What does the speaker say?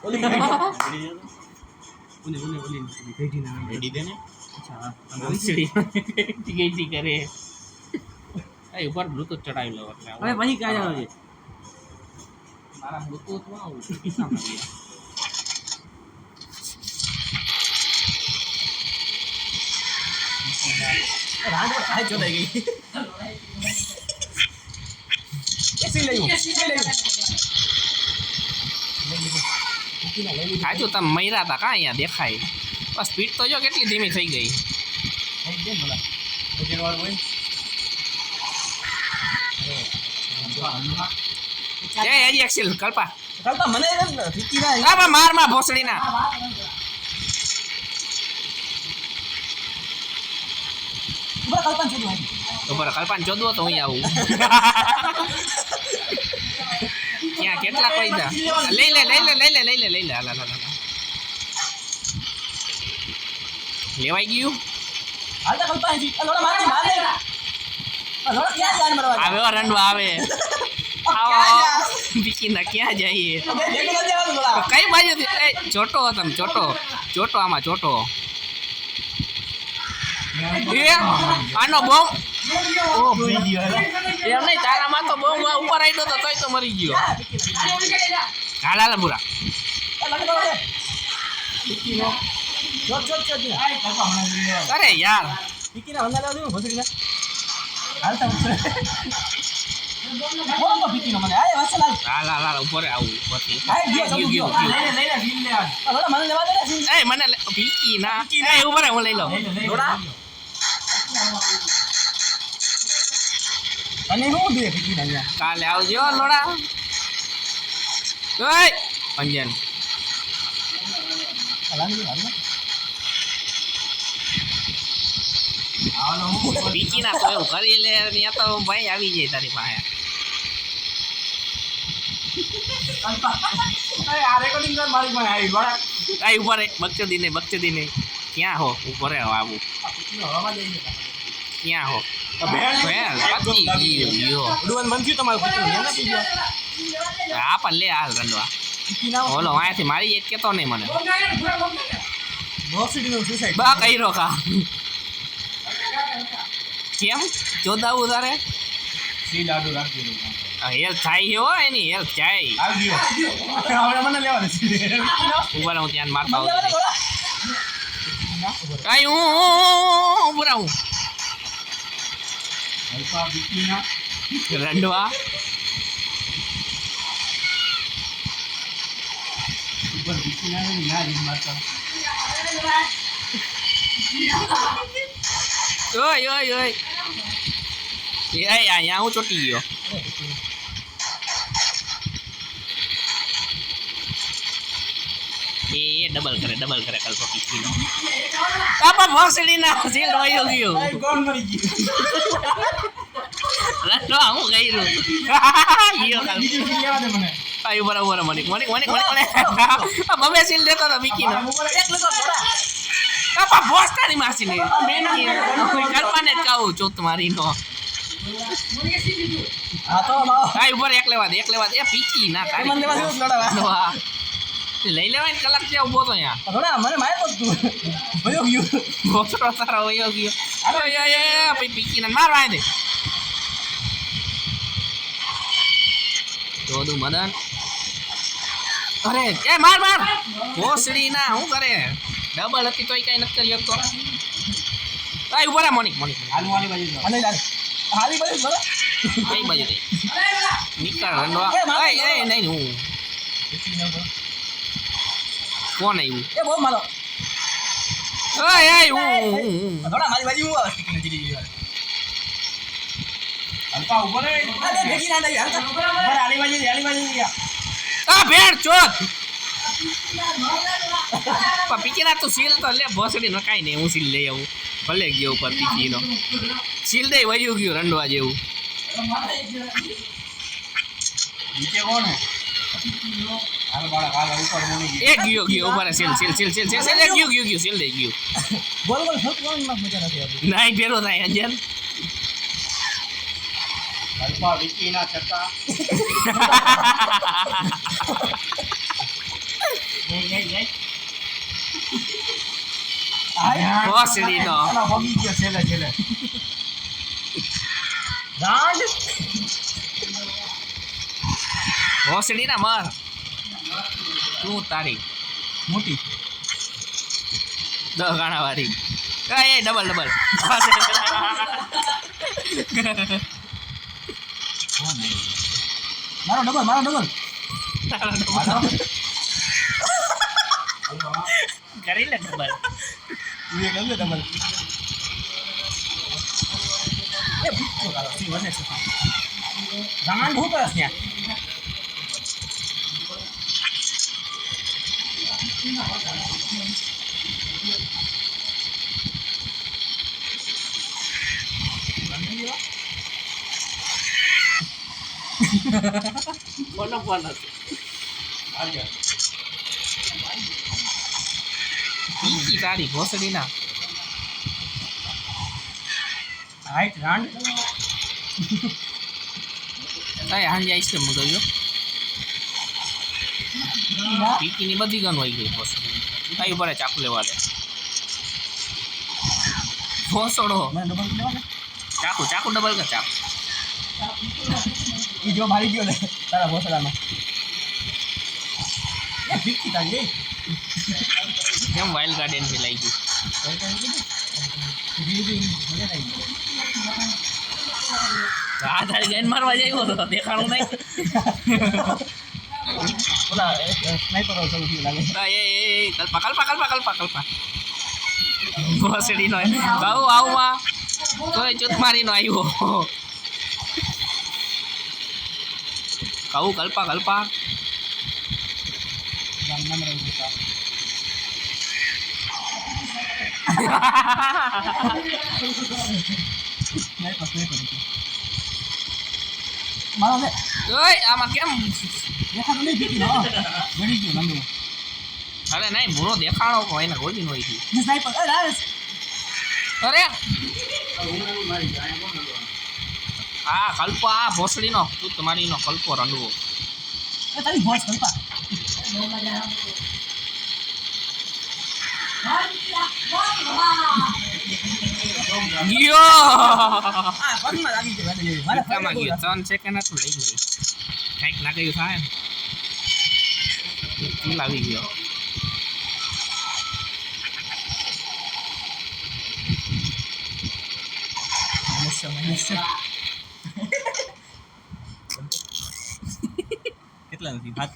ઓલી રેડી દે ને ગઈ કરે એ ઉપર બ્લૂટૂથ ચડાવી લો એટલે હવે પછી ક્યાં જવાનું છે મારા બ્લૂટૂથ માં આવું રાંડ પર કાંઈ ચોદાઈ ગઈ એસી લઈ આજુ તમે મર્યા હતા કાં અહીંયા દેખાય બસ સ્પીડ તો જો કેટલી ધીમી થઈ ગઈ એ હજી એક્સિલ કલ્પા કલ્પા મને ફીકી ના આ માર ભોસડી ના કલ્પા છોડું તો બરાબર કલ્પાને જોદવો તો હું આવું ત્યાં કેટલા પૈસા લઈ લે હાલ લેવાઈ ગયું હાલતા કલ્પા છે લોડા મારી માર લે લોડા ક્યાં જાન મરવા આવે રંડવા આવે બીકીના ક્યાં જઈએ કઈ બાજુથી ચોટો તમે ચોટો આમાં ચોટો આનો બોમ્બ એમ નહીં તારામાં તો બોમ્બ ઉપર આવ્યો તો તોય તો મરી ગયો હાલ બુરા અરે યાર ફીકીના હંગા લાવ દે ભોસડીના હાલતા બોલો તો ફીકીનો મને આય વાસલ હાલ ઉપર આવું ઉપરથી આય ગયો લઈ લે સીન લે લોડા મને લેવા દે સીન એ મને ભીકી ના એ ઉપર હું લઈ લઉં લોડા અને હું દે ફીકીના અહીંયા કાલે આવજો લોડા ઓય અંજન બીકી ના તો એવું કરી લે ત્યાં તો ભાઈ આવી જાય તારી પાસે આ રેકોર્ડિંગ કર મારી પાસે આવી લોડા કઈ ઉપર બક્ષદી ને ક્યાં હો ઉપર આવું હવામાં જઈ ક્યાં હો ભેણ પતી ગયો ઉડવાનું મન થયું તમારું ફીકીનું ને નથી ગયો આ પણ લે હાલ રંડવા ફીકીના ઓલો અહીંયાથી મારી જ કેતો નહીં મને બોક્સડીનો સુસાઇડ બા કઈ રોકા કેમ જોદાવું તારે સી લાડુ રાખજો હેલ્થ થાય છે હો એની હેલ્થ જાય આવજો હવે મને લેવા દે ઉપર હું ધ્યાન મારતા આવું કઈ હું ઉપર આવું અલ્પા બીકીના રંડવા ઉપર બીકીના ને ના રીત મારતા ઓય એ અહીંયા હું ચોટી ગયો એ ડબલ કરે કલ્પો પીછીનો આપા ભોસડી ના સીલ વયો ગયો કોણ મરી ગયું રટો હું ગઈરો ગયો કલ્પો બીજું લેવા દે મને આય બરાબર મનિક બબે સીલ દેતો તો બીકીનો એક લોકો થોડા આપા ભોસતાની માસીને કલ્પાને જ કહું ચોત મારીનો હા તો લાવો આય ઉપર એક લેવા દે એ પીકી ના તારી મને લેવા દે લોડા લઈ લેવાય ને કલાક ત્યાં ઉભો તો અહીંયા થોડા મને માર્યો તું ભયો ગયો ભોસડો તારો વયો ગયો અરે પછી પીકીને મારવા દે જોદું મદન અરે એ માર ભોસડી ના શું કરે ડબલ હતી તોય કઈ નથી કરી શકતો આય ઉભા મોનિક હાલ વાલી બાજુ હાલે હાલ હાલી બાજુ બરો કઈ બાજુ દે નીકળ રંડવા એ નહીં હું કોણ આવ્યું એ બહુ મારો હું થોડા મારી બાજુ હું આવે ટીકીને જીડી ગયો હલકા ઉપર રે અરે ભેગી ના દઈ હલકા ઉપર હાલી બાજુ ગયા આ ભેડ ચોથ પીકીના તો સીલ તો લે ભોસડી નો કાંઈ નહીં હું સીલ લઈ આવું ભલે ગયો ઉપર પીકીનો સીલ દઈ વયું ગયું રંડવા જેવું નીચે કોણ હે હાલ બાળા હાલ ઉપર મોની ગઈ એ ગયો ઉપર સીલ ગયું સીલ દઈ ગયું બોલ સત કોણ માં મજા નથી આવતી નહીં ફેરો થાય અંજન હલકા વિકીના ચક્કા ભોસડીનો આનો ભોગી ગયો છેલ્લે છેલ્લે. ભોસડીના માર તું તારી મોટી. 10 ગાણા વાળી એ ડબલ ડબલ મારો ડબલ કરી લે ડબલ એ ગમે ડબલ. એ ભૂખો કાલો સી વને છે. રાણ હું કરસ ત્યાં. બોલો બોલો પીકી તારી ભોસડીના હાઈટ રાણ. તાય હાંજે આઈસ્ક્રીમ મંગાવ્યો પીકીની બધી ગન હોય ગઈ ભોસડી તાઈ ઉપર ચાકુ લેવા દે ભોસડો મને ડબલ લેવા ને. ચાકુ ચાકુ ડબલ કે ચાકુ ઈ જો મારી ગયો ને તારા ભોસડાનો. એ ભીખી તારી. કેમ વાઇલ્ડ ગાર્ડન થી લઈ ગઈ આ તારી ગન મારવા જાય તો દેખાણું નહીં ઓલા સ્નાઈપર હોય સૌથી લાગે. એ કલ્પા કલ્પા કલ્પા કલ્પા કલ્પા ભોસડીનો કહું આવું તોય ચૂત મારીનો આવ્યો કહું કલ્પા કલ્પા મારો લે ઓય આમાં કેમ દેખાતો નહીં ભીખી નો ગળી ગયો લંડો. અરે નહીં ભૂરો દેખાણો હોય ને ગોળી હોય છે સ્નાઈપર એ રાસ. અરે આ કલ્પો આ ભોસડીનો તું તમારીનો કલ્પો રંડવો એ તારી ભોસ કલ્પા. ગયો આ પગમાં લાગી ગયો વાદળી. મારે પીકામાં ગયો 3 સેકન્ડ હતું લઈ લઈ કંઈક લાગ્યું થાય ને કિલ આવી ગયો કેટલા નથી 7